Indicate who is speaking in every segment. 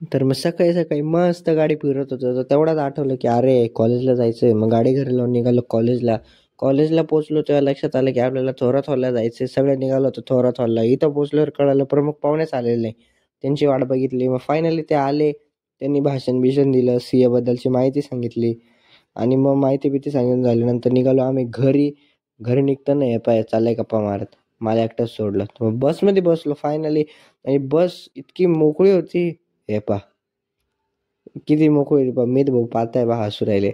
Speaker 1: तर मग सकाळी सकाळी मस्त गाडी फिरत होतो, तर तेवढ्यात आठवलं की अरे कॉलेजला जायचंय. मग गाडी घरी लावून निघालो कॉलेजला. कॉलेजला पोहोचलो तेव्हा लक्षात आलं की आपल्याला थोरात हॉलला जायचंय. सगळे निघालो होतो थोरात हॉलला. इथं पोहोचल्यावर कळालं प्रमुख पाहुणेच आलेले नाही. त्यांची वाट बघितली. मग फायनली ते आले. त्यांनी भाषण दिलं, सीए बद्दलची माहिती सांगितली आणि मग माहिती सांगून झाल्यानंतर निघालो आम्ही घरी. घरी निघताना हे पाय चाललंय गप्पा मारत. मला एकटाच सोडलं. मग बसमध्ये बसलो फायनली आणि बस इतकी मोकळी होती. हे पहा किती मोकळी मीच भाऊ पाहताय बा हसू राहिले.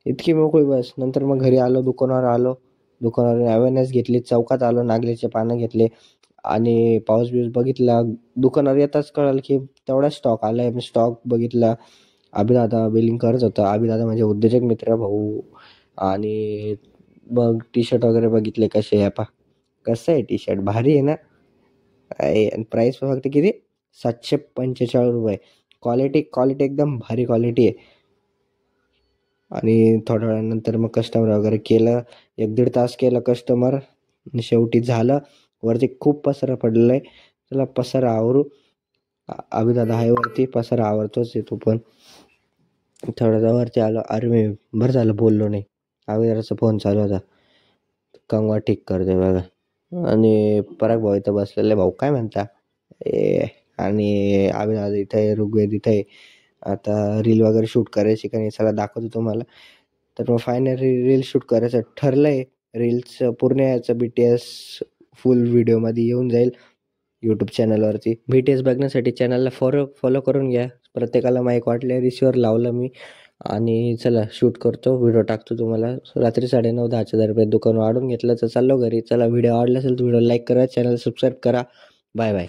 Speaker 1: इतकी मोकळी बस. नंतर मग घरी आलो, दुकानावर आलो. दुकानावर अवेअरनेस घेतली. चौकात आलो, नागलीचे पानं घेतले आणि पाऊस बिऊस बघितला. दुकानावर येताच कळालं की तेवढा स्टॉक आलाय. मी स्टॉक बघितला. अभिदादा बिलिंग करत होता. अभिदादा म्हणजे उद्योजक मित्र भाऊ. आणि मग टी शर्ट वगैरे बघितले कसे आहे पहा. कसं आहे टी शर्ट भारी आहे ना. प्राइस फक्त किती 745 रुपये. क्वालिटी क्वालिटी एकदम भारी क्वालिटी आहे. आणि थोड्या वेळानंतर मग कस्टमर वगैरे केलं. 1-1.5 तास केलं कस्टमर. शेवटी झालं. वरती खूप पसारा पडलेला आहे. चला पसारा आवरू. अभिदादा आहे वरती. पसारा आवरतोच आहे तो पण. थोड्या वरती आलो. अरे मी बरं झालं बोललो नाही. अभिदादाचा फोन चालू होता. कंगवा ठीक करते बघा. आणि पराग भाऊ इथं बसलेले. भाऊ काय म्हणता आणि अभिदादा इथं आहे, ऋग्वेद इथं आहे. आता रील वगैरे शूट करायची का नाही चला दाखवतो तुम्हाला. तर मग फायनली रील शूट करायचं ठरलंय. रील्सचं पूर्ण याचं BTS फुल व्हिडिओमध्ये येऊन जाईल यूट्यूब चॅनलवरती. BTS बघण्यासाठी चॅनलला फॉलो करून घ्या. प्रत्येकाला माईक वाटले रिसिव्हर लावलं मी आणि चला शूट करतो, व्हिडिओ टाकतो तुम्हाला. रात्री 9:30-10च्या दरम्यान दुकान वाढून घेतलं तर चाललो घरी. चला व्हिडिओ आवडला असेल तर व्हिडिओ लाईक करा, चॅनल सबस्क्राईब करा. Bye bye.